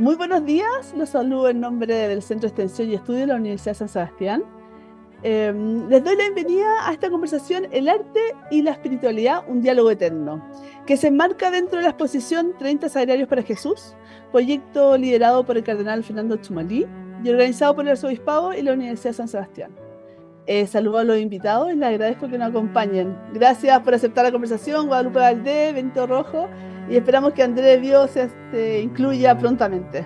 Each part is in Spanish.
Muy buenos días, los saludo en nombre del Centro de Extensión y Estudio de la Universidad de San Sebastián. Les doy la bienvenida a esta conversación, El arte y la espiritualidad, un diálogo eterno, que se enmarca dentro de la exposición 30 Sagrarios para Jesús, proyecto liderado por el cardenal Fernando Chumalí y organizado por el Arzobispado y la Universidad de San Sebastián. Saludo a los invitados y les agradezco que nos acompañen. Gracias por aceptar la conversación, Guadalupe Valdés, Benito Rojo, y esperamos que Andrés Dios se incluya prontamente.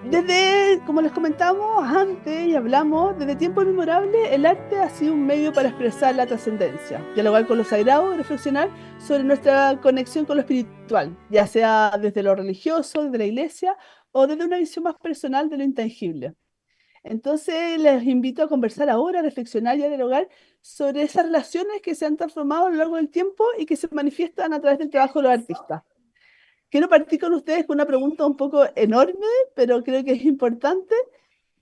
Desde, como les comentamos antes y hablamos, desde tiempos inmemorables, el arte ha sido un medio para expresar la trascendencia, dialogar con lo sagrado y reflexionar sobre nuestra conexión con lo espiritual, ya sea desde lo religioso, desde la iglesia, o desde una visión más personal de lo intangible. Entonces, les invito a conversar ahora, a reflexionar y a dialogar sobre esas relaciones que se han transformado a lo largo del tiempo y que se manifiestan a través del trabajo de los artistas. Quiero partir con ustedes con una pregunta un poco enorme, pero creo que es importante.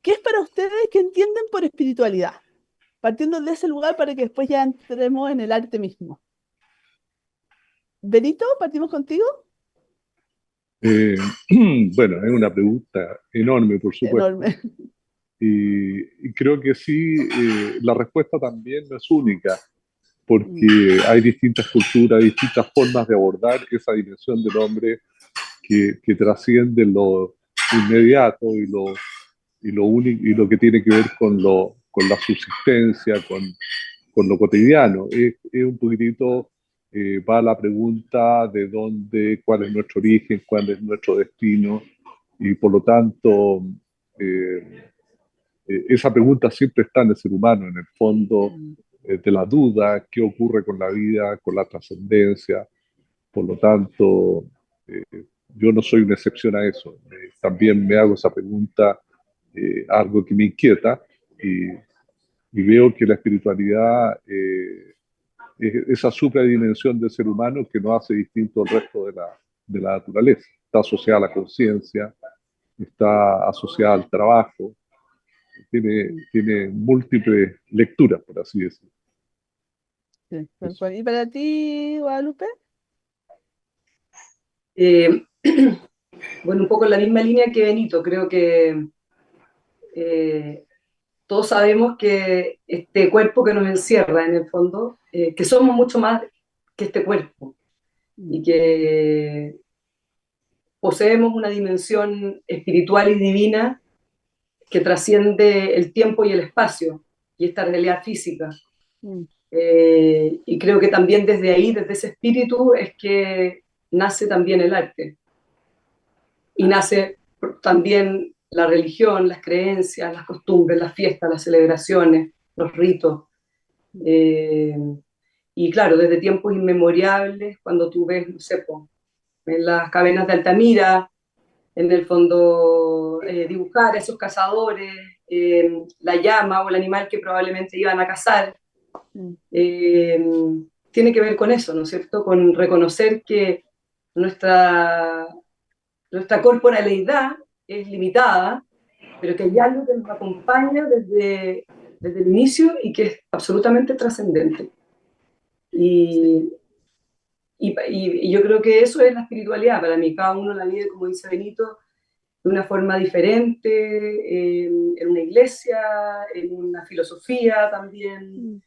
¿Qué es para ustedes que entienden por espiritualidad? Partiendo de ese lugar para que después ya entremos en el arte mismo. Benito, partimos contigo. Eh, bueno, es una pregunta enorme, por supuesto, Enorme. y creo que sí, la respuesta también no es única, Mm, porque hay distintas culturas, distintas formas de abordar esa dimensión del hombre que trasciende lo inmediato y lo único, y lo que tiene que ver con la subsistencia, con lo cotidiano. Es un poquitito, va la pregunta de dónde, cuál es nuestro origen, cuál es nuestro destino, y por lo tanto, eh, esa pregunta siempre está en el ser humano, en el fondo mm, de la duda, qué ocurre con la vida, con la trascendencia. Por lo tanto, eh, yo no soy una excepción a eso. También me hago esa pregunta, algo que me inquieta, y, y veo que la espiritualidad es esa supradimensión del ser humano que nos hace distinto al resto de la naturaleza. Está asociada a la conciencia, está asociada al trabajo, mm, tiene múltiples lecturas, por así decirlo. sí, tal Eso. cual. ¿Y para ti, Guadalupe? Eh, bueno, un poco en la misma línea que Benito, creo que eh, todos sabemos que este cuerpo que nos encierra en el fondo, que somos mucho más que este cuerpo Mm, y que poseemos una dimensión espiritual y divina que trasciende el tiempo y el espacio y esta realidad física. mm, Y creo que también desde ahí, desde ese espíritu, es que nace también el arte. Y nace también la religión, las creencias, las costumbres, las fiestas, las celebraciones, los ritos. mm, Eh, y claro, desde tiempos inmemorables, cuando tú ves, no sé, po, en las cavernas de Altamira, en el fondo dibujar a esos cazadores, la llama o el animal que probablemente iban a cazar, mm, eh, tiene que ver con eso, ¿no es cierto? Con reconocer que nuestra, nuestra corporalidad es limitada, pero que hay mm, algo que nos acompaña desde el inicio y que es absolutamente trascendente. sí. Y, y yo creo que eso es la espiritualidad para mí. Cada uno la vive, como dice Benito, de una forma diferente, en una iglesia, en una filosofía también,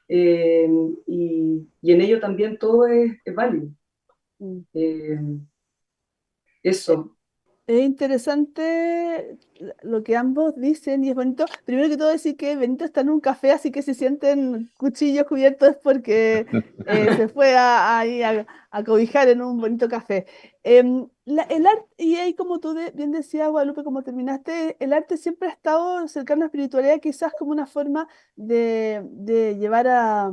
Mm, eh, y en ello también todo es válido. mm. Eh, Eh, eso. Es interesante lo que ambos dicen y es bonito. Primero que todo decir que Benito está en un café, así que si sienten cuchillos cubiertos porque se fue ahí a cobijar en un bonito café. El arte, y ahí como tú bien decías, Guadalupe, como terminaste, el arte siempre ha estado cercano a la espiritualidad, quizás como una forma de llevar a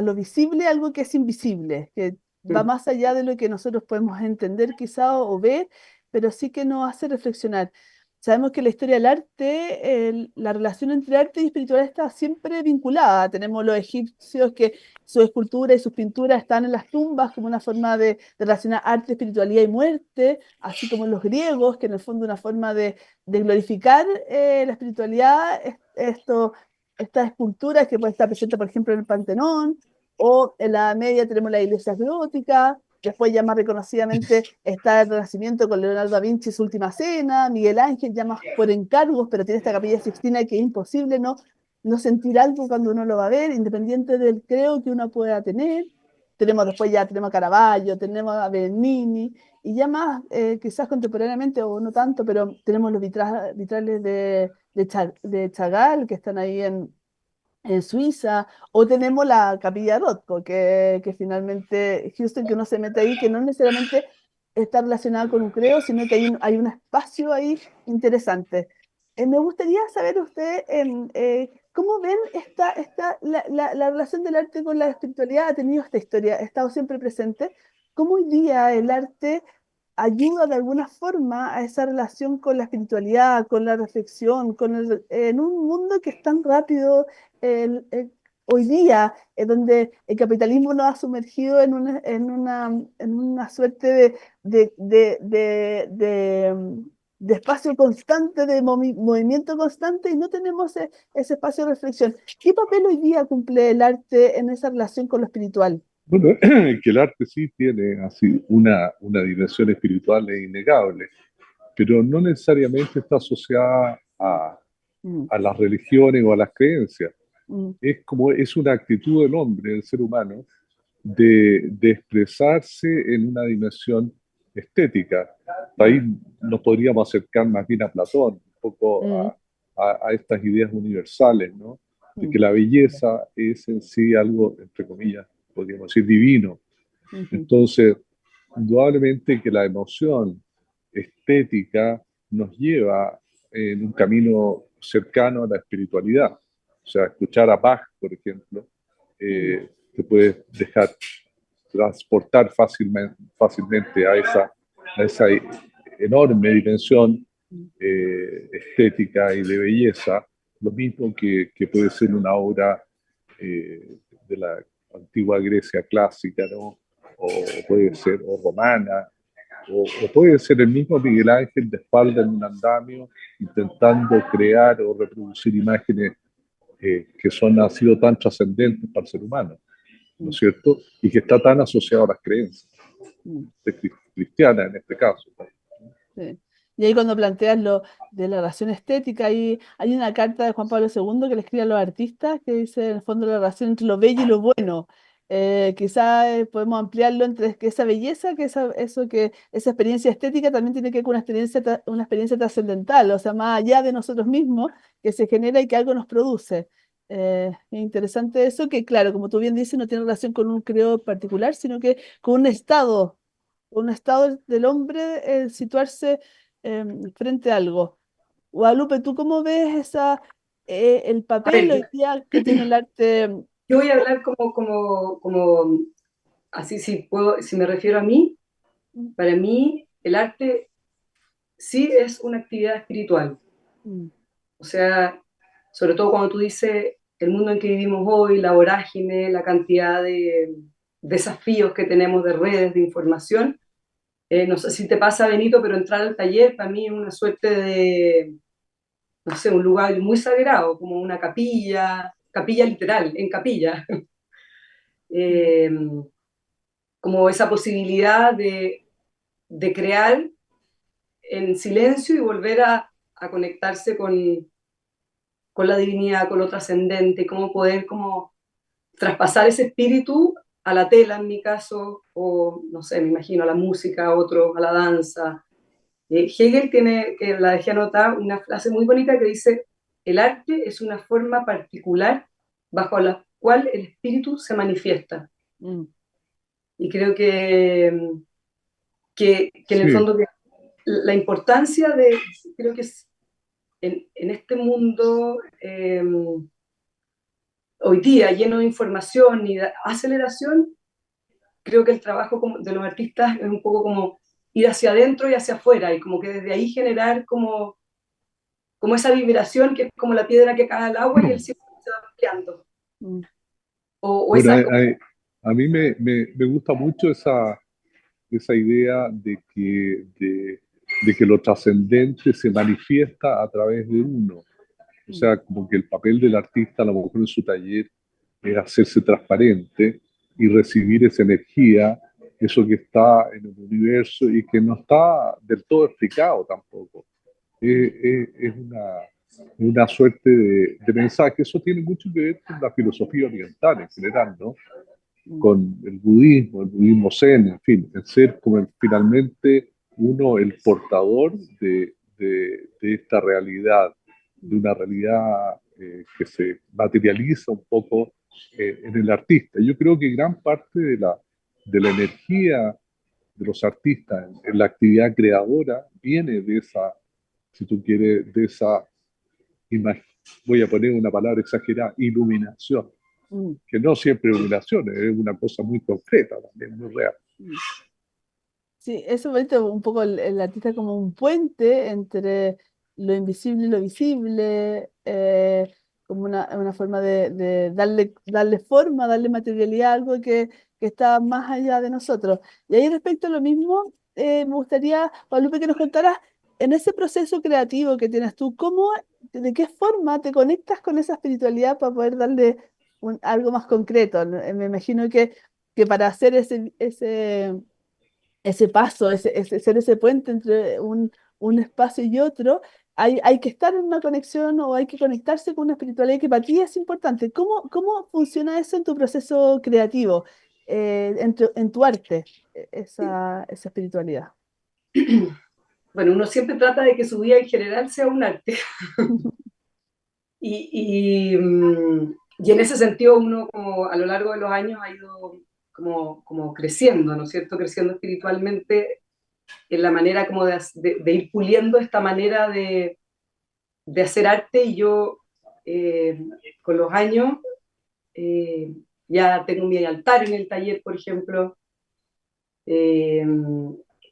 lo visible algo que es invisible, que va más allá de lo que nosotros podemos entender quizá o ver, pero sí que nos hace reflexionar. Sabemos que la historia del arte, la relación entre arte y espiritualidad está siempre vinculada. Tenemos los egipcios que sus esculturas y sus pinturas están en las tumbas como una forma de relacionar arte, espiritualidad y muerte, así como los griegos, que en el fondo una forma de glorificar la espiritualidad, estas esculturas que pueden estar presentes, por ejemplo, en el Panteón, o en la Media tenemos las iglesias góticas, después ya más reconocidamente está el Renacimiento con Leonardo da Vinci, su Última Cena, Miguel Ángel ya más por encargos, pero tiene esta Capilla Sixtina que es imposible no sentir algo cuando uno lo va a ver, independiente del creo que uno pueda tener. Tenemos a Caravaggio, tenemos a Bernini, y ya más, quizás contemporáneamente, o no tanto, pero tenemos los vitrales de Chagall, que están ahí en Suiza, o tenemos la Capilla Rothko, que finalmente Houston, que uno se mete ahí, que no necesariamente está relacionada con un creo, sino que hay un espacio ahí interesante. Me gustaría saber usted cómo ven la relación del arte con la espiritualidad. Ha tenido esta historia, ha estado siempre presente. ¿Cómo hoy día el arte ayuda de alguna forma a esa relación con la espiritualidad, con la reflexión, en un mundo que es tan rápido hoy día, donde el capitalismo nos ha sumergido en una suerte de espacio constante, de movimiento constante, y no tenemos ese espacio de reflexión? ¿Qué papel hoy día cumple el arte en esa relación con lo espiritual? Bueno, que el arte sí tiene así una dimensión espiritual e innegable, pero no necesariamente está asociada Mm, a las religiones o a las creencias. mm, Es una actitud del hombre, del ser humano, de expresarse en una dimensión estética. Ahí nos podríamos acercar más bien a Platón, un poco mm, a estas ideas universales, ¿no? De mm, que la belleza es en sí algo, entre comillas, podríamos decir, divino. ujú, Entonces, indudablemente que la emoción estética nos lleva en un camino cercano a la espiritualidad. O sea, escuchar a Bach, por ejemplo, mm, te puede dejar transportar fácilmente a esa enorme dimensión mm, estética y de belleza, lo mismo que puede ser una obra de la antigua Grecia clásica, ¿no? O puede ser o romana, o puede ser el mismo Miguel Ángel de espalda en un andamio intentando crear o reproducir imágenes han sido tan trascendentes para el ser humano, ¿no es mm, cierto? Y que está tan asociado a las creencias mm. cristianas en este caso. Sí. Y ahí cuando planteas lo de la relación estética, hay una carta de Juan Pablo II que le escribe a los artistas que dice en el fondo la relación entre lo bello y lo bueno. Quizá podemos ampliarlo entre que esa belleza, esa experiencia estética también tiene que ver con una experiencia trascendental, o sea, más allá de nosotros mismos, que se genera y que algo nos produce. Es interesante eso, que claro, como tú bien dices, no tiene relación con un creo particular, sino que con un estado del hombre, situarse frente a algo. Guadalupe, ¿tú cómo ves el A papel ver, hoy día que tiene el arte? yo voy a hablar como así, si puedo, si me refiero a mí, para mí el arte sí es una actividad espiritual. Mm, O sea, sobre todo cuando tú dices el mundo en que vivimos hoy, la vorágine, la cantidad de desafíos que tenemos de redes, de información. No sé si te pasa, Benito, pero entrar al taller para mí es una suerte de, no sé, un lugar muy sagrado, como una capilla, capilla literal, en capilla. mm, Eh, como esa posibilidad de crear en silencio y volver a conectarse con la divinidad, con lo trascendente, cómo poder como traspasar ese espíritu a la tela, en mi caso, o no sé, me imagino a la música, a otro, a la danza. Hegel tiene, que la dejé anotar, una frase muy bonita que dice, el arte es una forma particular bajo la cual el espíritu se manifiesta. mm, Y creo que en el Sí, fondo que la importancia de, creo que es en este mundo hoy día lleno de información y de aceleración, creo que el trabajo de los artistas es un poco como ir hacia adentro y hacia afuera y como que desde ahí generar como esa vibración que es como la piedra que cae al agua y el cielo se va ampliando. mm, O bueno, esa como, a mí me gusta mucho esa idea de que lo trascendente se manifiesta a través de uno. O mm, sea, como que el papel del artista, a lo mejor en su taller, es hacerse transparente y recibir esa energía eso que está en el universo y que no está del todo explicado tampoco. Es una suerte de mensaje. Eso tiene mucho que ver con la filosofía oriental en general, ¿no? Mm. Con el budismo zen, en fin, el ser como finalmente uno el portador de esta realidad, de una realidad que se materializa un poco en el artista. Yo creo que gran parte de la energía de los artistas en la actividad creadora viene de esa, si tú quieres, de esa, voy a poner una palabra exagerada, iluminación, Mm. que no siempre es iluminación, es una cosa muy concreta también, muy real. Mm. Sí, eso bonito, un poco el artista como un puente entre lo invisible y lo visible, como una forma de darle forma, darle materialidad a algo que está más allá de nosotros. Y ahí respecto a lo mismo, me gustaría, Guadalupe, que nos contaras en ese proceso creativo que tienes tú, de qué forma te conectas con esa espiritualidad para poder darle algo más concreto. ¿No? Me imagino que para hacer ese paso, ser ese puente entre un espacio y otro, hay que estar en una conexión o hay que conectarse con una espiritualidad que para ti es importante. ¿Cómo funciona eso en tu proceso creativo, en tu arte, esa espiritualidad? Bueno, uno siempre trata de que su vida en general sea un arte. Y en ese sentido uno como a lo largo de los años ha ido como creciendo, ¿no es cierto? Creciendo espiritualmente en la manera como de ir puliendo esta manera de hacer arte. Y yo eh, con los años eh, ya tengo mi altar en el taller, por ejemplo. Eh,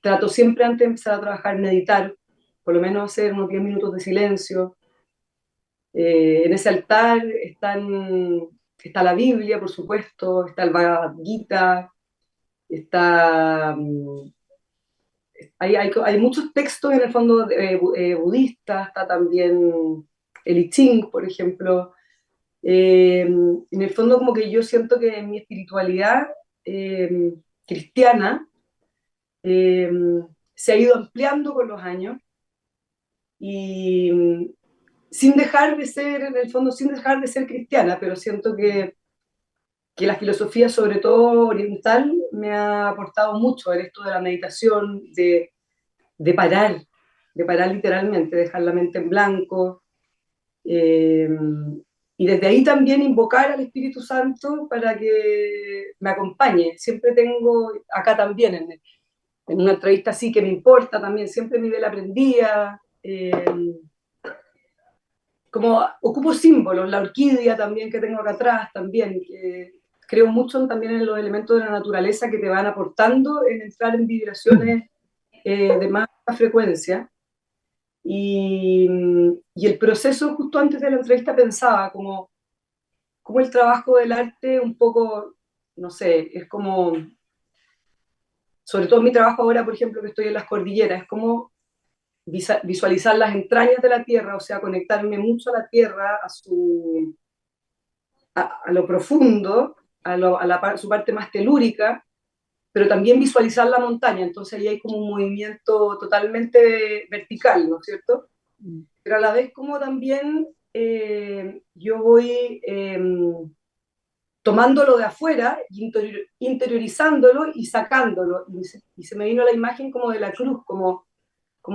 Trato siempre antes de empezar a trabajar, meditar, por lo menos hacer unos 10 minutos de silencio. En ese altar está la Biblia, por supuesto, está el Bhagavad Gita, está, hay muchos textos en el fondo budistas, está también el I Ching, por ejemplo. En el fondo como que yo siento que en mi espiritualidad cristiana eh, se ha ido ampliando con los años y sin dejar de ser, en el fondo, sin dejar de ser cristiana, pero siento que la filosofía, sobre todo oriental, me ha aportado mucho en esto de la meditación, de parar, de parar literalmente, dejar la mente en blanco. eh, y desde ahí también invocar al Espíritu Santo para que me acompañe. Siempre tengo, acá también, en una entrevista así que me importa también, siempre mi vela prendida. Como ocupo símbolos, la orquídea también que tengo acá atrás, también, que creo mucho también en los elementos de la naturaleza que te van aportando en entrar en vibraciones de más frecuencia. Y, y el proceso, justo antes de la entrevista pensaba como el trabajo del arte un poco, no sé, es como, sobre todo mi trabajo ahora, por ejemplo, que estoy en las cordilleras, es como visualizar las entrañas de la tierra, o sea, conectarme mucho a la tierra, a lo profundo, su parte más telúrica, pero también visualizar la montaña. Entonces ahí hay como un movimiento totalmente vertical, ¿no es cierto? Mm. Pero a la vez como también yo voy tomándolo de afuera, interiorizándolo y sacándolo. Y se me vino la imagen como de la cruz, como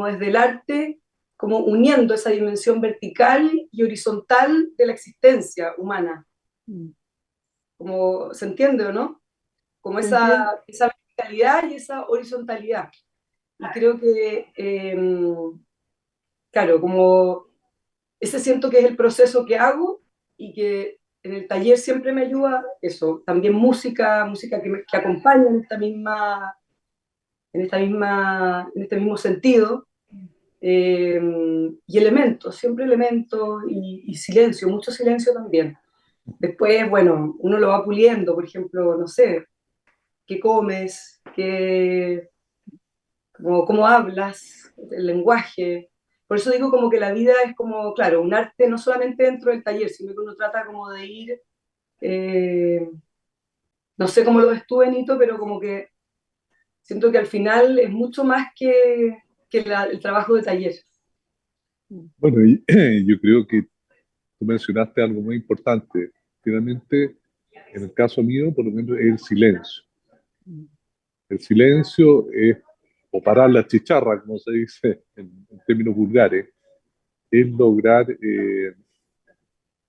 desde el arte, como uniendo esa dimensión vertical y horizontal de la existencia humana. Mm. Como, ¿se entiende o no? Como ¿Se entiende? esa verticalidad y esa horizontalidad. Y creo que, claro, como ese siento que es el proceso que hago y que en el taller siempre me ayuda eso. También música que acompaña en este mismo sentido. eh, y elementos, siempre elementos y silencio, mucho silencio también. Después, bueno, uno lo va puliendo, por ejemplo, no sé, qué comes, cómo hablas, el lenguaje. Por eso digo como que la vida es como, claro, un arte no solamente dentro del taller, sino que uno trata como de ir, eh, no sé cómo lo ves tú, Benito, pero como que Siento que al final es mucho más que el trabajo de taller. Bueno, yo creo que tú mencionaste algo muy importante. Finalmente, en el caso mío, por lo menos, es el silencio. El silencio es, o parar la chicharra, como se dice en términos vulgares, es lograr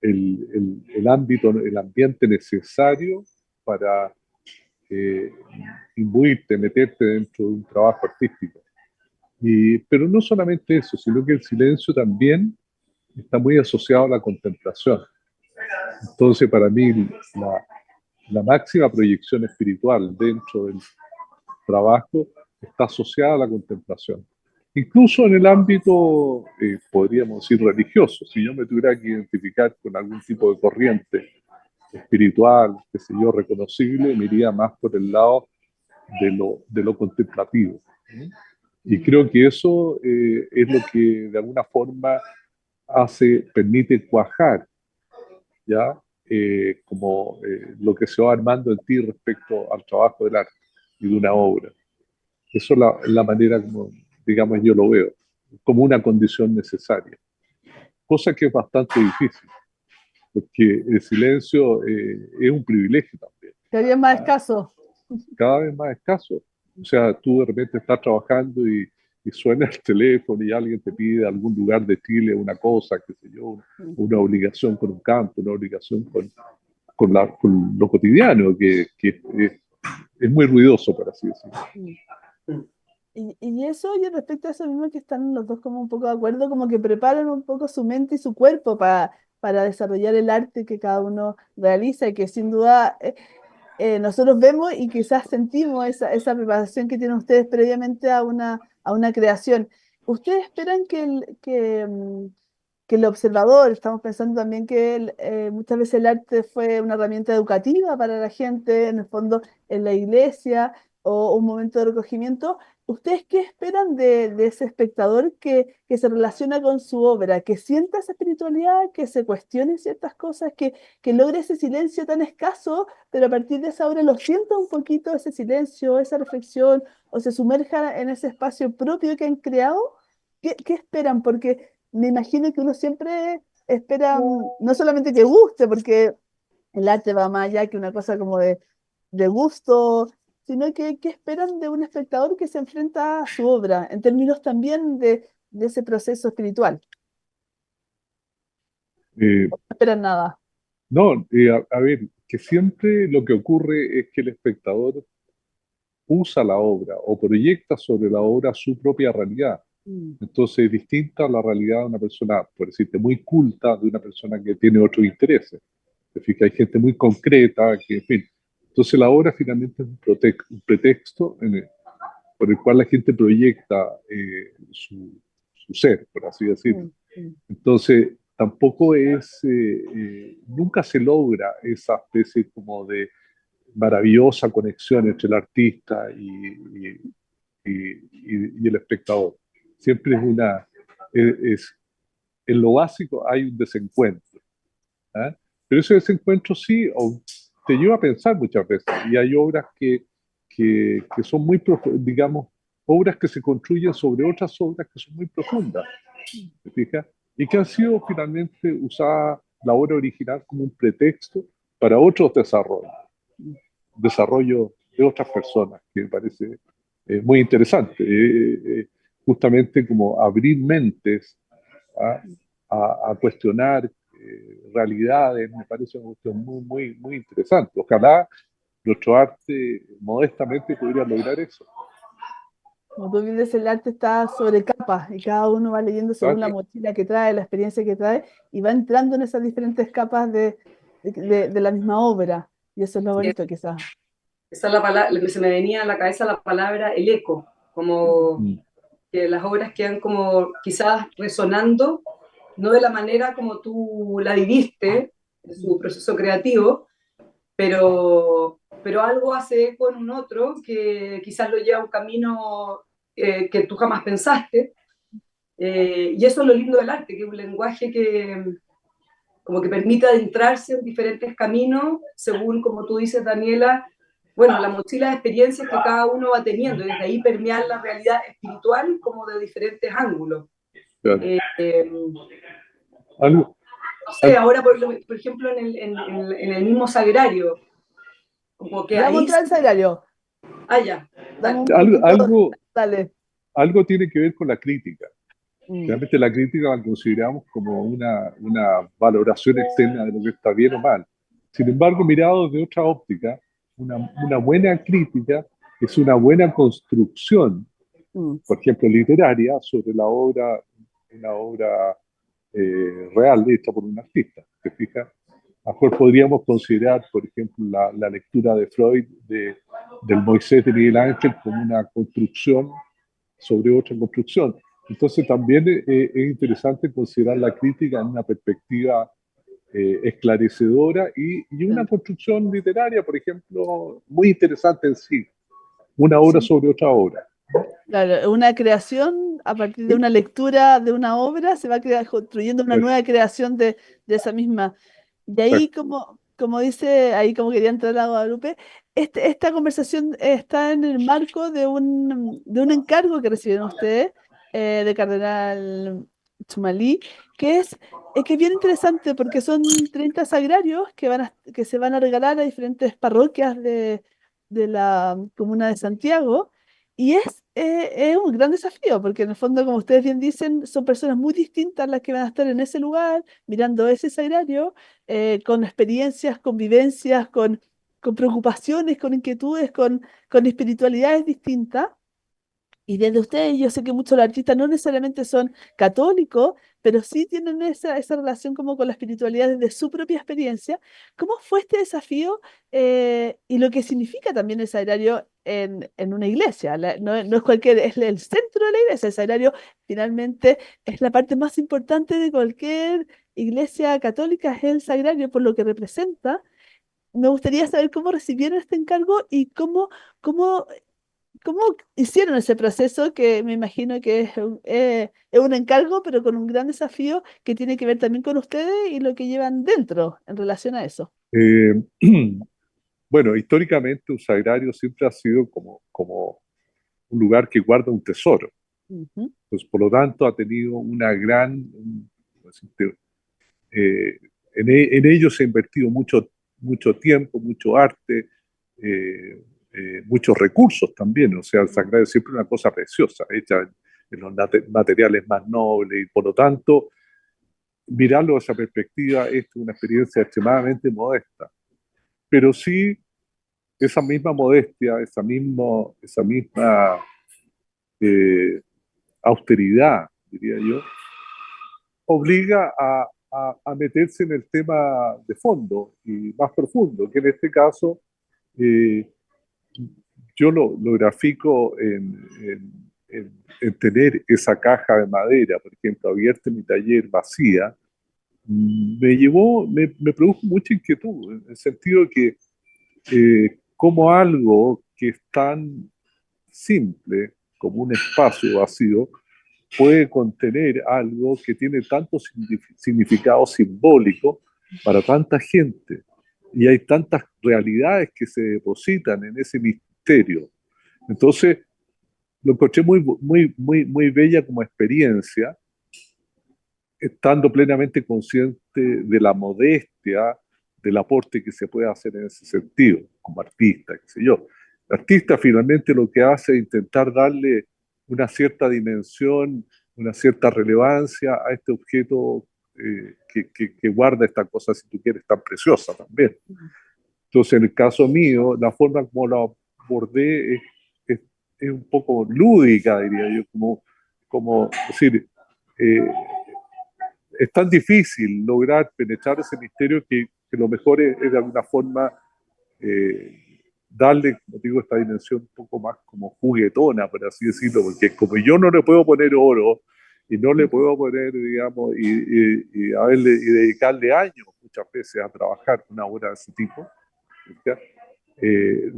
el ámbito, el ambiente necesario para eh, imbuirte, meterte dentro de un trabajo artístico. Pero no solamente eso, sino que el silencio también está muy asociado a la contemplación. Entonces, para mí, la, la máxima proyección espiritual dentro del trabajo está asociada a la contemplación. Incluso en el ámbito, podríamos decir, religioso, si yo me tuviera que identificar con algún tipo de corriente espiritual, qué sé yo, reconocible, me iría más por el lado de lo contemplativo. ¿Sí? Y creo que eso es lo que de alguna forma permite cuajar, ¿ya? Como lo que se va armando en ti respecto al trabajo del arte y de una obra. Eso es la manera como, digamos, yo lo veo, como una condición necesaria, cosa que es bastante difícil, porque el silencio es un privilegio también. Cada día más ¿Ah? escaso. Cada vez más escaso. O sea, tú de repente estás trabajando y suena el teléfono y alguien te pide a algún lugar de Chile una cosa, qué sé yo, una obligación con un campo, una obligación con lo cotidiano, que es muy ruidoso, por así decirlo. Y eso, y respecto a eso mismo que están los dos como un poco de acuerdo, como que preparan un poco su mente y su cuerpo para desarrollar el arte que cada uno realiza y que sin duda nosotros vemos y quizás sentimos esa preparación que tienen ustedes previamente a una creación. ¿Ustedes esperan que el observador, estamos pensando también que muchas veces el arte fue una herramienta educativa para la gente, en el fondo en la iglesia o un momento de recogimiento? ¿Ustedes qué esperan de ese espectador que se relaciona con su obra, que sienta esa espiritualidad, que se cuestione ciertas cosas, que logre ese silencio tan escaso, pero a partir de esa obra lo sienta un poquito ese silencio, esa reflexión, o se sumerja en ese espacio propio que han creado? ¿Qué esperan? Porque me imagino que uno siempre espera no solamente que guste, porque el arte va más allá que una cosa como de gusto, sino que qué esperan de un espectador que se enfrenta a su obra, en términos también de ese proceso espiritual. Eh, No esperan nada. no, a ver, que siempre lo que ocurre es que el espectador usa la obra o proyecta sobre la obra su propia realidad. Mm, Entonces es distinta a la realidad de una persona, por decirte, muy culta, de una persona que tiene otros intereses. Te fijas, hay gente muy concreta, que, en fin. Entonces la obra finalmente es un pretexto por el cual la gente proyecta su ser, por así decirlo. mm, mm, Entonces tampoco nunca se logra esa especie como de maravillosa conexión entre el artista y el espectador. Siempre en lo básico hay un desencuentro. ¿Ah? Pero ese desencuentro sí te lleva a pensar muchas veces. Y hay obras que son muy, digamos, obras que se construyen sobre otras obras que son muy profundas, ¿te fijas? Y que han sido finalmente usadas la obra original como un pretexto para otros desarrollo de otras personas, que me parece muy interesante. Justamente como abrir mentes a, a cuestionar realidades, me parece una cuestión muy, muy, muy interesante. Ojalá nuestro arte modestamente pudiera lograr eso. Como tú dices, el arte está sobre capas y cada uno va leyendo según la ¿Vale? mochila que trae, la experiencia que trae y va entrando en esas diferentes capas de la misma obra. Y eso es lo Sí, bonito, quizás. esa es la palabra, se me venía a la cabeza la palabra el eco, como Mm. que las obras quedan como quizás resonando, no de la manera como tú la viviste, en su proceso creativo, pero algo hace eco en un otro que quizás lo lleva a un camino que tú jamás pensaste. Y eso es lo lindo del arte, que es un lenguaje que como que permite adentrarse en diferentes caminos, según, como tú dices, Daniela, bueno, la mochila de experiencias que cada uno va teniendo, y desde ahí permear la realidad espiritual como de diferentes ángulos. Claro. No Algo, sé, ahora por ejemplo en el mismo sagrario, como que Vamos a ahí, entrar al sagrario. ya, Dame dale. un algo, poquito, algo, dale. algo tiene que ver con la crítica. Mm, Realmente la crítica la consideramos como una valoración externa de lo que está bien o mal. Sin embargo, mirado desde otra óptica, una buena crítica es una buena construcción, mm. por ejemplo, literaria, sobre una obra real hecha por un artista. ¿Te fijas? A lo mejor podríamos considerar, por ejemplo, la lectura de Freud del Moisés de Miguel Ángel como una construcción sobre otra construcción. Entonces también es interesante considerar la crítica en una perspectiva esclarecedora y una construcción literaria, por ejemplo, muy interesante en sí, una obra Sí. sobre otra obra. Claro, una creación a partir de Sí, una lectura de una obra se va construyendo una nueva creación de esa misma. Y ahí, exacto. como dice, ahí como quería entrar a Guadalupe, esta conversación está en el marco de un encargo que recibieron ustedes de Cardenal Chumalí, que es bien interesante porque son 30 sagrarios que se van a regalar a diferentes parroquias de la comuna de Santiago. Y es un gran desafío, porque en el fondo, como ustedes bien dicen, son personas muy distintas las que van a estar en ese lugar, mirando ese sagrario, con experiencias, con vivencias, con preocupaciones, con inquietudes, con espiritualidades distintas. Y desde ustedes, yo sé que muchos de los artistas no necesariamente son católicos, pero sí tienen esa relación como con la espiritualidad desde su propia experiencia. ¿Cómo fue este desafío y lo que significa también el sagrario en una iglesia? No es cualquier, es el centro de la iglesia. El sagrario finalmente es la parte más importante de cualquier iglesia católica, es el sagrario por lo que representa. Me gustaría saber cómo recibieron este encargo y cómo ¿cómo hicieron ese proceso que me imagino que es un encargo, pero con un gran desafío que tiene que ver también con ustedes y lo que llevan dentro en relación a eso? Eh, bueno, históricamente un sagrario siempre ha sido como un lugar que guarda un tesoro. Ujú, Pues, por lo tanto, ha tenido una ¿cómo decirte? Eh, en ello se ha invertido mucho tiempo, mucho arte, eh, muchos recursos también. O sea, el mm, sagrario es siempre una cosa preciosa, hecha en los materiales más nobles, y por lo tanto, mirarlo desde esa perspectiva es una experiencia extremadamente modesta. Pero sí, esa misma modestia, esa misma eh, austeridad, diría yo, obliga a meterse en el tema de fondo y más profundo, que en este caso eh, yo lo grafico en tener esa caja de madera, por ejemplo, abierta en mi taller vacía. Me produjo mucha inquietud, en el sentido de que como algo que es tan simple como un espacio vacío puede contener algo que tiene tanto significado simbólico para tanta gente. Y hay tantas realidades que se depositan en ese misterio. Entonces, lo encontré muy bella como experiencia, estando plenamente consciente de la modestia del aporte que se puede hacer en ese sentido, como artista, qué sé yo. El artista finalmente lo que hace es intentar darle una cierta dimensión, una cierta relevancia a este objeto que guarda esta cosa, si tú quieres, tan preciosa también. mm, Entonces, en el caso mío, la forma como lo abordé es, es un poco lúdica, diría yo, como decir, eh, es tan difícil lograr penetrar ese misterio que lo mejor es de alguna forma darle, como digo, esta dimensión un poco más como juguetona, por así decirlo, porque como yo no le puedo poner oro y no le ujú. puedo poner, digamos, y dedicarle años muchas veces a trabajar una obra de ese tipo, ¿ya? Eh,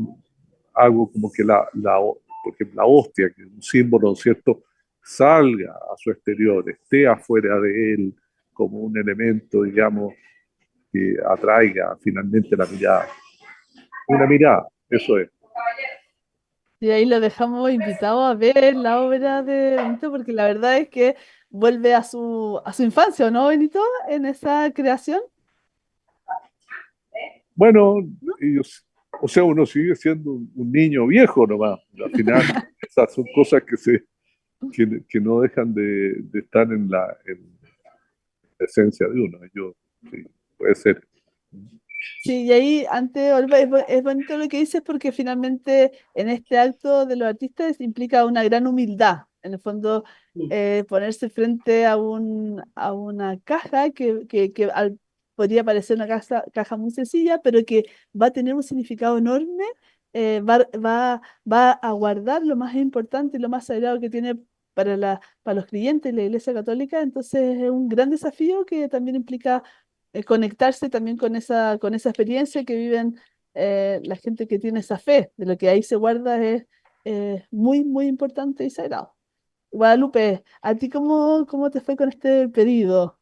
Hago como que por ejemplo, la hostia, que es un símbolo, ¿no es cierto?, salga a su exterior, esté afuera de él como un elemento, digamos, que atraiga finalmente la mirada. Una mirada. Eso es. Y ahí lo dejamos invitado a ver la obra de Benito, porque la verdad es que vuelve a su infancia, ¿o no, Benito? En esa creación, Bueno, ¿no? ellos, o sea, uno sigue siendo un niño viejo nomás. Al final, esas son cosas que no dejan de estar en la esencia de uno. Yo, sí, puede ser. Sí, y ahí antes, Olva, es bonito lo que dices porque finalmente en este acto de los artistas implica una gran humildad. En el fondo, ponerse frente a a una caja podría parecer una caja muy sencilla, pero que va a tener un significado enorme, va a guardar lo más importante y lo más sagrado que tiene para los creyentes de la Iglesia Católica. Entonces es un gran desafío que también implica conectarse también con esa experiencia que viven la gente que tiene esa fe, de lo que ahí se guarda es muy, muy importante y sagrado. Guadalupe, ¿a ti cómo te fue con este pedido?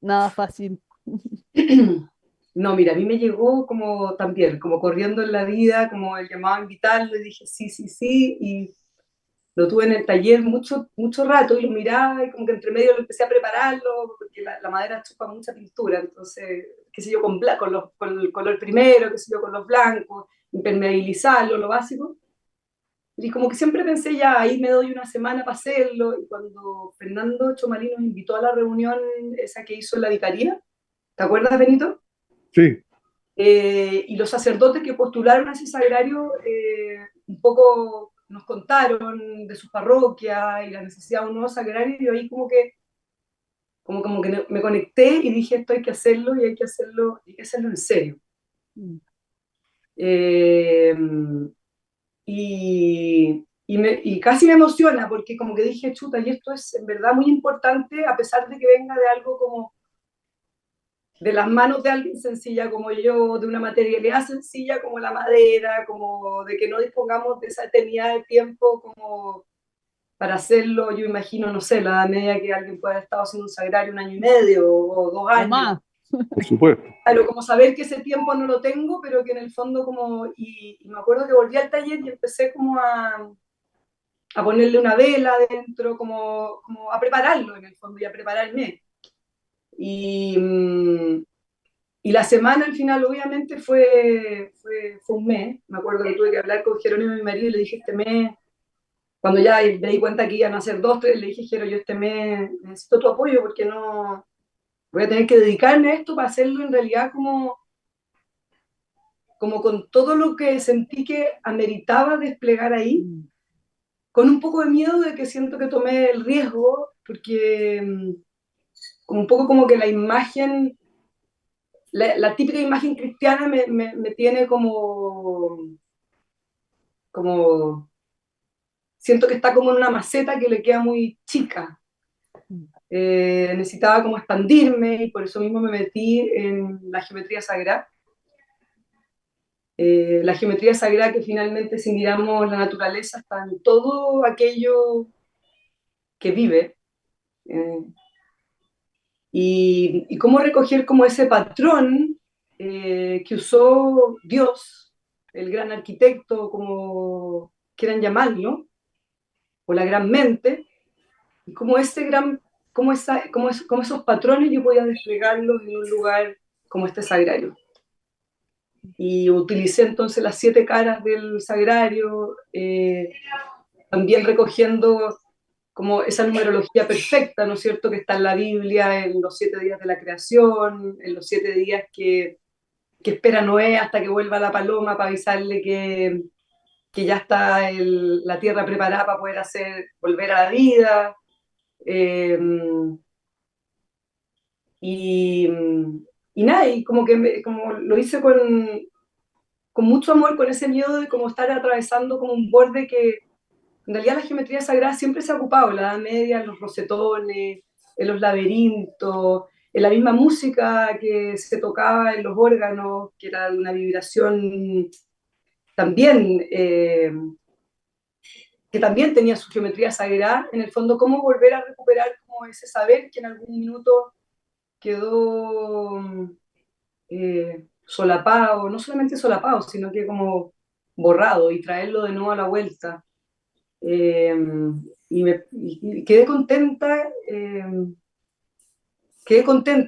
Nada fácil. No, mira, a mí me llegó como también, como corriendo en la vida, como el llamado a invitarlo, y dije sí, sí, sí, y lo tuve en el taller mucho, mucho rato y lo miraba y como que entre medio lo empecé a prepararlo, porque la madera chupa mucha pintura, entonces, qué sé yo, con el color primero, qué sé yo, con los blancos, impermeabilizarlo, lo básico. Y como que siempre pensé, ya, ahí me doy una semana para hacerlo, y cuando Fernando Chomalí nos invitó a la reunión esa que hizo en la vicaría, ¿te acuerdas, Benito? Sí, Y los sacerdotes que postularon a ese sagrario un poco nos contaron de sus parroquias y la necesidad de un nuevo sagrario, y yo ahí como que me conecté y dije, esto hay que hacerlo y hay que hacerlo en serio. Mm. Eh, y casi me emociona porque como que dije, chuta, y esto es en verdad muy importante, a pesar de que venga de algo como de las manos de alguien sencilla como yo, de una materialidad sencilla como la madera, como de que no dispongamos de esa eternidad de tiempo como para hacerlo. Yo imagino, no sé, la edad media que alguien pueda haber estado haciendo un sagrario 1 año y medio o 2 años. Mamá. por supuesto. Claro, como saber que ese tiempo no lo tengo, pero que en el fondo como, y me acuerdo que volví al taller y empecé como a ponerle una vela dentro, como a prepararlo en el fondo y a prepararme. Y, y la semana al final obviamente fue un mes. Me acuerdo que tuve que hablar con Jerónimo, mi marido, y le dije este mes, cuando ya me di cuenta que iban a ser 2, 3, le dije, Jero, yo este mes necesito tu apoyo porque no voy a tener que dedicarme a esto para hacerlo en realidad como con todo lo que sentí que ameritaba desplegar ahí, Mm. con un poco de miedo de que siento que tomé el riesgo, porque como un poco como que la imagen, la típica imagen cristiana me tiene como, siento que está como en una maceta que le queda muy chica. Mm. Necesitaba como expandirme y por eso mismo me metí en la geometría sagrada. La geometría sagrada que finalmente, si miramos la naturaleza, está en todo aquello que vive. Eh, y cómo recoger como ese patrón que usó Dios, el gran arquitecto, como quieran llamarlo, o la gran mente, y cómo ese gran, cómo esos patrones yo podía desplegarlos en un lugar como este sagrario. Y utilicé entonces las 7 caras del sagrario, también recogiendo como esa numerología perfecta, ¿no es cierto?, que está en la Biblia, en los 7 días de la creación, en los 7 días que espera Noé hasta que vuelva la paloma para avisarle que ya está la tierra preparada para poder volver a la vida. Eh, y, y nada, y como que como lo hice con mucho amor, con ese miedo de como estar atravesando como un borde que en realidad la geometría sagrada siempre se ha ocupado, en la Edad Media, en los rosetones, en los laberintos, en la misma música que se tocaba en los órganos, que era de una vibración también, que también tenía su geometría sagrada, en el fondo cómo volver a recuperar como ese saber que en algún minuto quedó solapado, no solamente solapado, sino que como borrado y traerlo de nuevo a la vuelta. Y quedé contenta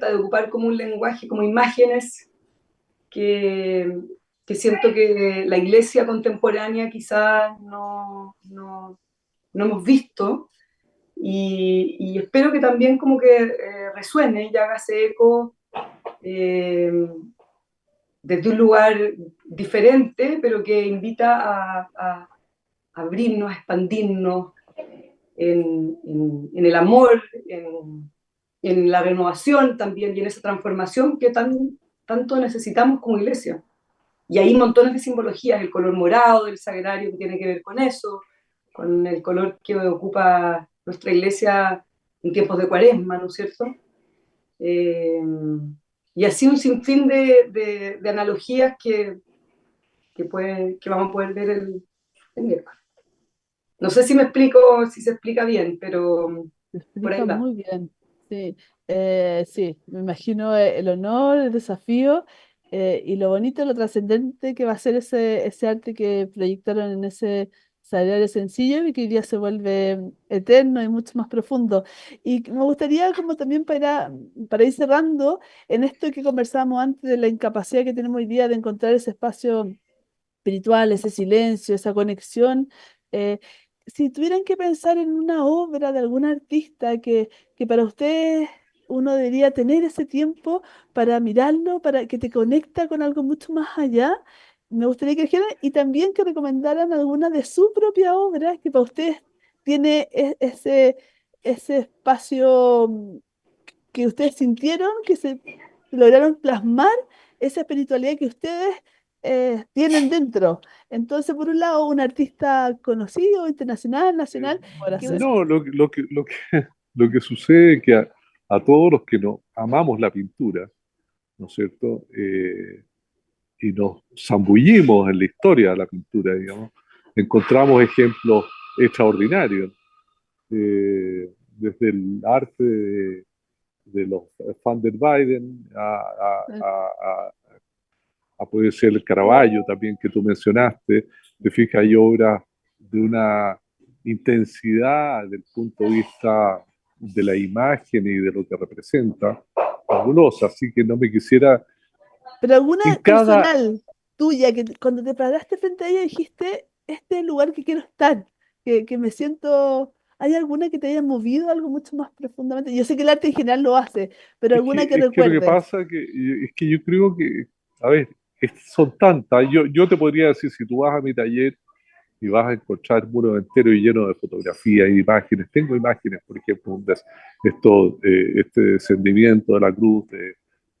de ocupar como un lenguaje, como imágenes que, que siento que la iglesia contemporánea quizás no hemos visto y espero que también como que resuene y hágase eco desde un lugar diferente, pero que invita a abrirnos, a expandirnos en el amor, en la renovación también y en esa transformación que tanto necesitamos como iglesia. Y hay montones de simbologías, el color morado del sagrario que tiene que ver con eso, con el color que ocupa nuestra iglesia en tiempos de cuaresma, ¿no es cierto? Eh, y así un sinfín de analogías que vamos a poder ver el miércoles. No sé si me explico, si se explica bien, pero Se por ahí explica va. muy bien. Sí, sí, me imagino el honor, el desafío y lo bonito, lo trascendente que va a ser ese arte que proyectaron en ese salario sencillo y que hoy día se vuelve eterno y mucho más profundo. Y me gustaría como también para ir cerrando en esto que conversábamos antes de la incapacidad que tenemos hoy día de encontrar ese espacio espiritual, ese silencio, esa conexión. eh, si tuvieran que pensar en una obra de algún artista que para ustedes uno debería tener ese tiempo para mirarlo, para que te conecta con algo mucho más allá, me gustaría que dijeran y también que recomendaran alguna de su propia obra que para ustedes tiene ese espacio que ustedes sintieron, que se lograron plasmar esa espiritualidad que ustedes tienen dentro. Entonces, por un lado, un artista conocido, internacional, nacional, Ahora que sí. us- No, lo que sucede es que a todos los que no amamos la pintura, ¿no es cierto? Y nos zambullimos en la historia de la pintura, digamos, encontramos ejemplos extraordinarios, desde el arte de los Van der Weyden eh, a puede ser el Caravaggio también que tú mencionaste. Te fijas, hay obras de una intensidad desde el punto de vista de la imagen y de lo que representa, fabulosa, así que no me quisiera pero alguna en cada personal tuya, que cuando te paraste frente a ella dijiste, este es el lugar que quiero estar, que me siento... ¿Hay alguna que te haya movido algo mucho más profundamente? Yo sé que el arte en general lo hace, pero alguna que es que lo que recuerdes. pasa es que yo creo que, a ver, son tantas. Yo te podría decir, si tú vas a mi taller y vas a encontrar muros enteros y llenos de fotografías e imágenes. Tengo imágenes, por ejemplo, este descendimiento de la cruz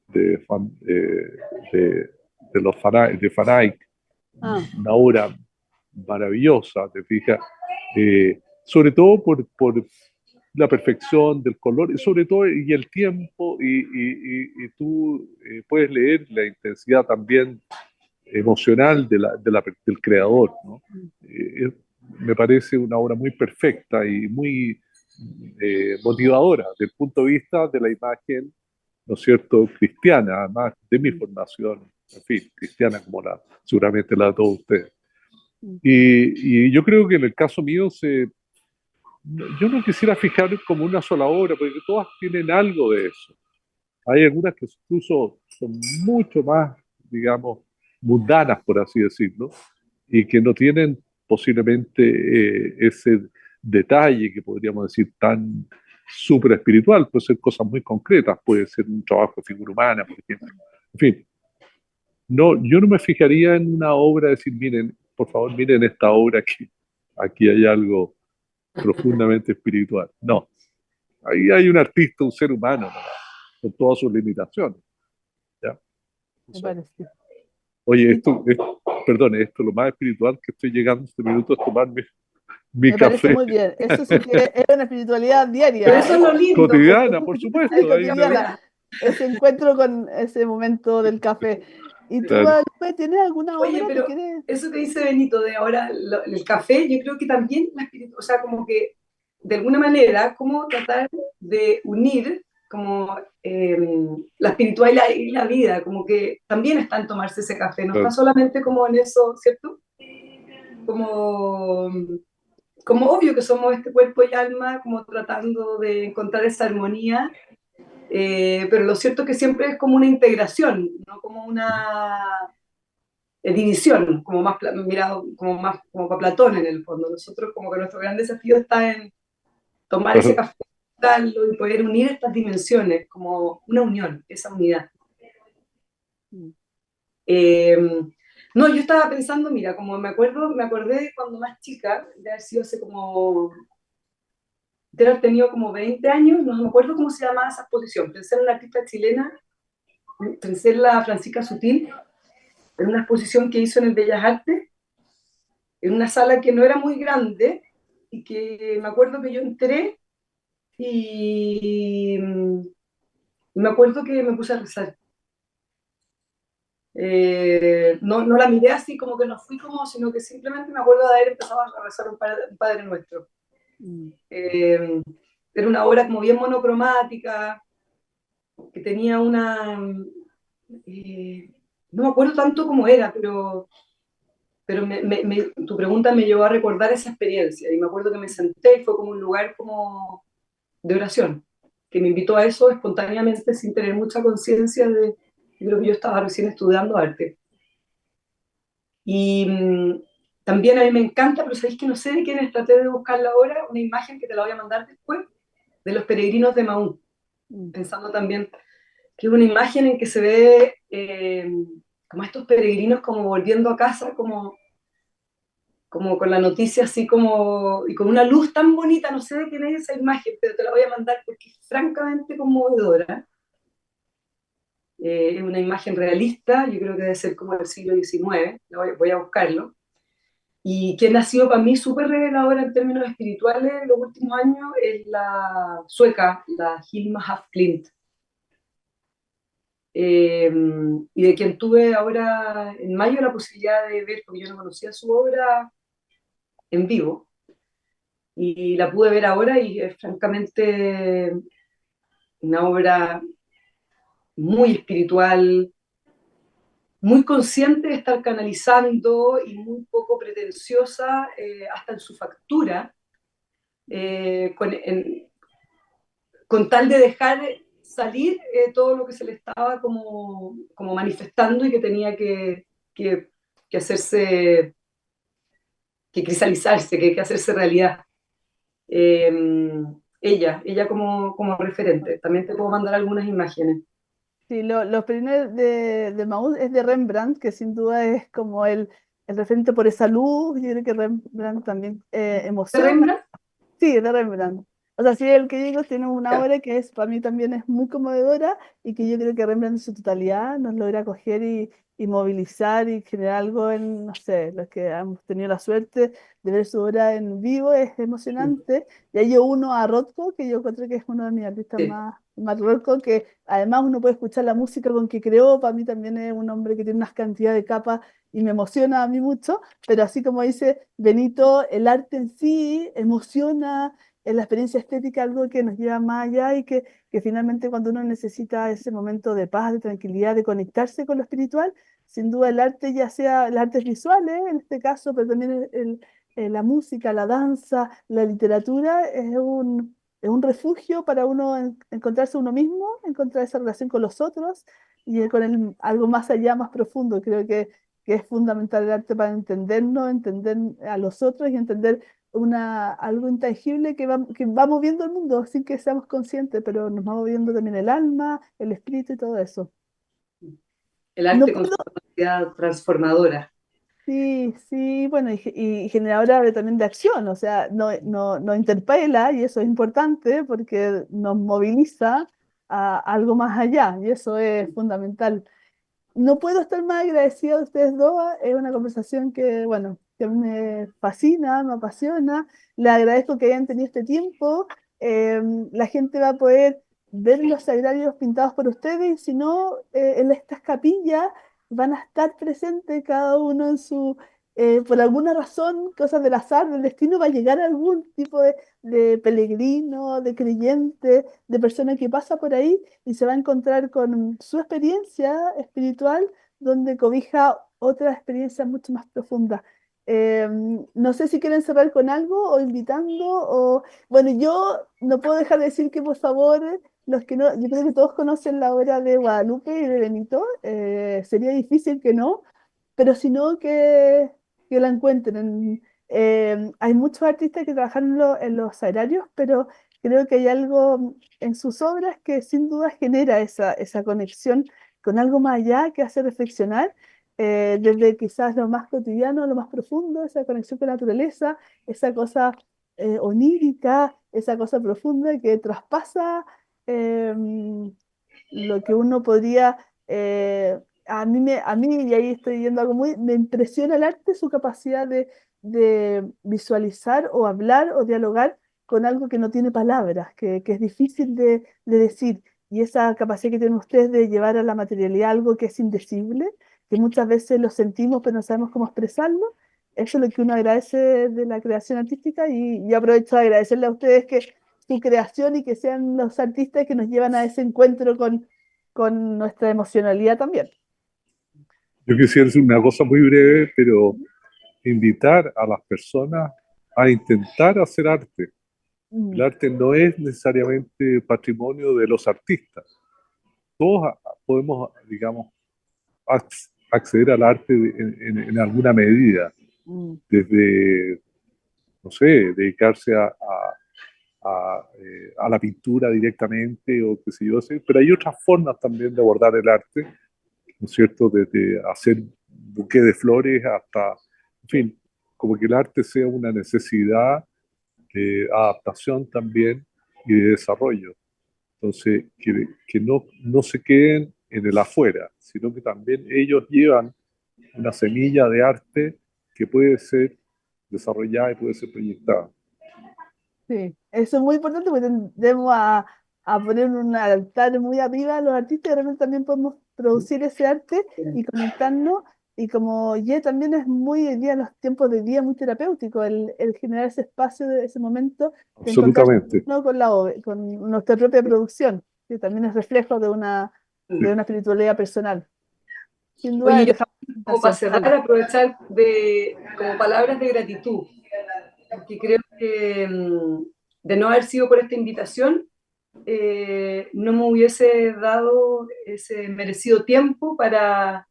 de, Fan- de los Fanaik, Ah, una obra maravillosa, te fijas, sobre todo por la perfección del color, y sobre todo y el tiempo, y tú puedes leer la intensidad también emocional del creador, ¿no? mm, Eh, Me parece una obra muy perfecta y muy motivadora desde el punto de vista de la imagen, ¿no es cierto?, cristiana, además de mi mm, formación, en fin, cristiana como seguramente la de todos ustedes. mm. Y yo creo que en el caso mío, yo no quisiera fijar como una sola obra, porque todas tienen algo de eso. Hay algunas que incluso son mucho más, digamos, mundanas, por así decirlo, y que no tienen posiblemente ese detalle que podríamos decir tan súper espiritual, puede ser cosas muy concretas, puede ser un trabajo de figura humana, por ejemplo. En fin, no, yo no me fijaría en una obra, decir, miren, por favor, miren esta obra que aquí hay algo profundamente espiritual. No, ahí hay un artista, un ser humano, ¿no?, con todas sus limitaciones. ¿Ya? O Me sea, parece. oye, Y perdón, esto lo más espiritual que estoy llegando en este minuto es tomarme mi me parece café muy bien. Eso sí que es una espiritualidad Pero diaria, eso es lo lindo, pues, cotidiana, por es supuesto. Ahí cotidiana, ese encuentro con ese momento del café. ¿Y tú, claro. Lupe, tienes alguna Oye, obra? ¿Te pero quieres? eso que dice Benito de ahora, el café, yo creo que también, o sea, como que de alguna manera, cómo tratar de unir como la espiritualidad y la vida, como que también está en tomarse ese café, no está Claro. solamente como en eso, ¿cierto? como obvio que somos este cuerpo y alma, como tratando de encontrar esa armonía, pero lo cierto es que siempre es como una integración, no como una división, como más mirado, como más como para Platón en el fondo. Nosotros como que nuestro gran desafío está en tomar ese Claro. café y poder unir estas dimensiones, como una unión, esa unidad. Mm. Eh, no, yo estaba pensando, mira, como me acordé de cuando más chica, de haber sido hace como, de haber tenido como 20 años, no me acuerdo cómo se llamaba esa exposición, pensé en una artista chilena, pensé en la Francisca Sutil, en una exposición que hizo en el Bellas Artes, en una sala que no era muy grande, y que me acuerdo que yo entré y me acuerdo que me puse a rezar. No la miré así como que no fui como, sino que simplemente me acuerdo de haber empezado a rezar un Padre Nuestro. Mm. Eh, Era una obra como bien monocromática, que tenía eh, no me acuerdo tanto cómo era, pero tu pregunta me llevó a recordar esa experiencia, y me acuerdo que me senté y fue como un lugar como de oración, que me invitó a eso espontáneamente sin tener mucha conciencia de, yo creo que yo estaba recién estudiando arte. Y también a mí me encanta, pero sabéis que no sé de quiénes, traté de buscarla ahora, una imagen que te la voy a mandar después, de los peregrinos de Maú, Mm. pensando también que es una imagen en que se ve como estos peregrinos como volviendo a casa, como con la noticia así como, y con una luz tan bonita, no sé de quién es esa imagen, pero te la voy a mandar porque es francamente conmovedora. Es una imagen realista, yo creo que debe ser como del siglo XIX, voy a buscarlo, y quien ha sido para mí súper reveladora en términos espirituales en los últimos años es la sueca, la Hilma af Klint, eh, y de quien tuve ahora en mayo la posibilidad de ver, porque yo no conocía su obra en vivo, y la pude ver ahora y es francamente una obra muy espiritual, muy consciente de estar canalizando y muy poco pretenciosa, hasta en su factura, con tal de dejar salir todo lo que se le estaba como manifestando y que tenía que, que hacerse, que cristalizarse, que hacerse realidad. Eh, ella como referente. También te puedo mandar algunas imágenes. Sí, los primeros de Maús es de Rembrandt, que sin duda es como el referente por esa luz. Yo creo que Rembrandt también ¿De emociona. Rembrandt? Sí, de Rembrandt. O sea, sí, el que digo tiene una Ya. obra que es para mí también es muy conmovedora y que yo creo que Rembrandt en su totalidad nos logra coger y movilizar y generar algo en, no sé, los que hemos tenido la suerte de ver su obra en vivo es emocionante. Y ahí yo uno a Rothko, que yo encuentro que es uno de mis artistas Sí. más Rothko, que además uno puede escuchar la música con que creó. Para mí también es un hombre que tiene unas cantidades de capas y me emociona a mí mucho, pero así como dice Benito, el arte en sí emociona, en la experiencia estética algo que nos lleva más allá y que finalmente cuando uno necesita ese momento de paz, de tranquilidad, de conectarse con lo espiritual, sin duda el arte, ya sea las artes visuales en este caso, pero también la música, la danza, la literatura, es un refugio para uno encontrarse uno mismo, encontrar esa relación con los otros y con algo más allá, más profundo. Creo que es fundamental el arte para entendernos, entender a los otros y entender algo intangible que va moviendo el mundo sin que seamos conscientes, pero nos va moviendo también el alma, el espíritu y todo eso. El No arte con su puedo, capacidad transformadora. sí, sí, bueno, y generadora también de acción, o sea, nos interpela y eso es importante porque nos moviliza a algo más allá y eso es fundamental. No puedo estar más agradecida de ustedes dos. Es una conversación que, bueno, que me fascina, me apasiona. Les agradezco que hayan tenido este tiempo. Eh, la gente va a poder ver los sagrarios pintados por ustedes. Y si no, en estas capillas van a estar presentes cada uno en por alguna razón, cosas del azar, del destino, va a llegar algún tipo de peregrino, de creyente, de persona que pasa por ahí y se va a encontrar con su experiencia espiritual donde cobija otra experiencia mucho más profunda. No sé si quieren cerrar con algo o invitando o... Bueno, yo no puedo dejar de decir que por favor, los que no, yo creo que todos conocen la obra de Guadalupe y de Benito, sería difícil que no, pero si no, que la encuentren. Hay muchos artistas que trabajan en los sagrarios, pero creo que hay algo en sus obras que sin duda genera esa conexión con algo más allá que hace reflexionar, desde quizás lo más cotidiano, lo más profundo, esa conexión con la naturaleza, esa cosa onírica, esa cosa profunda que traspasa lo que uno podría, a mí, y ahí estoy yendo a algo muy, me impresiona el arte, su capacidad de visualizar o hablar o dialogar con algo que no tiene palabras, que es difícil de decir, y esa capacidad que tienen ustedes de llevar a la materialidad algo que es indecible, que muchas veces lo sentimos pero no sabemos cómo expresarlo. Eso es lo que uno agradece de la creación artística y aprovecho de agradecerle a ustedes que su creación y que sean los artistas que nos llevan a ese encuentro con nuestra emocionalidad también. Yo quisiera decir una cosa muy breve, pero invitar a las personas a intentar hacer arte. El Mm, arte no es necesariamente patrimonio de los artistas. Todos podemos, digamos, acceder al arte en alguna medida, mm, desde, no sé, dedicarse a la pintura directamente o qué sé yo, sí, pero hay otras formas también de abordar el arte, ¿no es cierto? Desde hacer buqué de flores hasta, en fin, como que el arte sea una necesidad de adaptación también y de desarrollo. Entonces, que no se queden en el afuera, sino que también ellos llevan una semilla de arte que puede ser desarrollada y puede ser proyectada. sí, eso es muy importante porque tendemos a poner un altar muy arriba a los artistas y realmente también podemos producir ese arte y conectarnos. Y como ya también es muy hoy día, en los tiempos de día, muy terapéutico el generar ese espacio, ese momento de encontrarse Absolutamente. uno con con nuestra propia producción, que también es reflejo de una espiritualidad personal. Sin duda, Oye, yo dejamos la como para invitación. cerrar, Dale. aprovechar de como palabras de gratitud, porque creo que de no haber sido por esta invitación, no me hubiese dado ese merecido tiempo para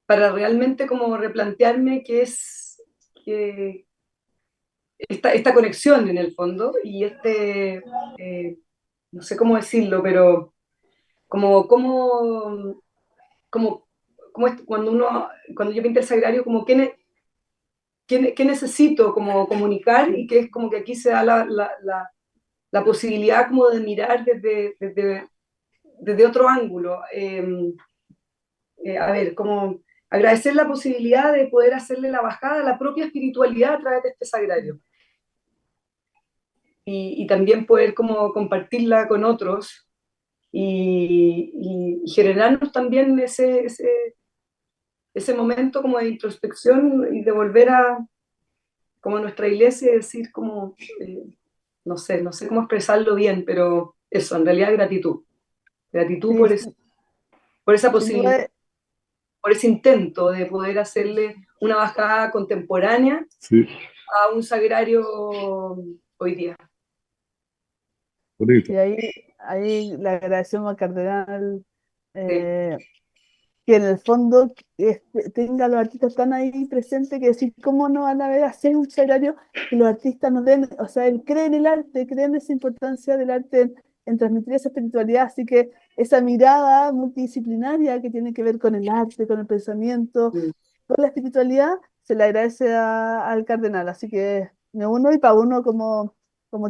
realmente como replantearme qué es que esta conexión en el fondo y no sé cómo decirlo, pero como, como, como, cuando yo pinté el sagrario, como qué necesito como comunicar y que es como que aquí se da la posibilidad como de mirar desde otro ángulo. A ver, como agradecer la posibilidad de poder hacerle la bajada a la propia espiritualidad a través de este sagrario y también poder como compartirla con otros y generarnos también ese momento como de introspección y de volver a como a nuestra iglesia y decir como, no sé cómo expresarlo bien, pero eso, en realidad gratitud, gratitud Sí, por esa sin posibilidad, duda, por ese intento de poder hacerle una bajada contemporánea Sí, a un sagrario hoy día. bonito. y ahí le agradecemos al cardenal, Sí, eh, que en el fondo tenga a los artistas tan ahí presentes que decir, ¿cómo no van a ver hacer un salario que los artistas nos den? O sea, él cree en el arte, cree en esa importancia del arte en transmitir esa espiritualidad, así que esa mirada multidisciplinaria que tiene que ver con el arte, con el pensamiento, mm, con la espiritualidad, se le agradece al cardenal, así que me uno y para uno como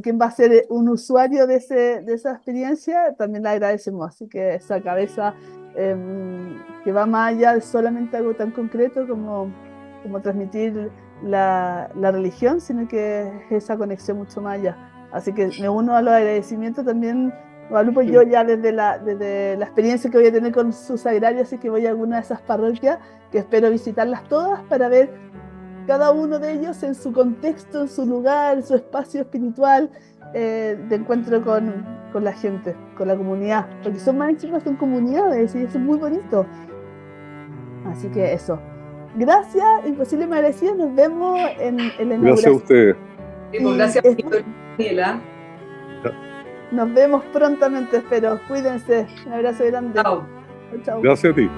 quien va a ser un usuario de esa experiencia, también le agradecemos, así que esa cabeza que va más allá de solamente algo tan concreto como transmitir la religión, sino que es esa conexión mucho más allá. Así que me uno a los agradecimientos también, Guadalupe, yo ya desde la experiencia que voy a tener con sus agrarios, así que voy a alguna de esas parroquias que espero visitarlas todas para ver cada uno de ellos en su contexto, en su lugar, en su espacio espiritual, de encuentro con la gente, con la comunidad, porque son más encima, son comunidades y eso es muy bonito. Así que eso. Gracias, Imposible Agradecido. Nos vemos en la Gracias a inauguración. ustedes. Sí, pues, gracias, Daniela. Nos vemos prontamente, espero. Cuídense. Un abrazo grande. Chao. Chao. Gracias a ti.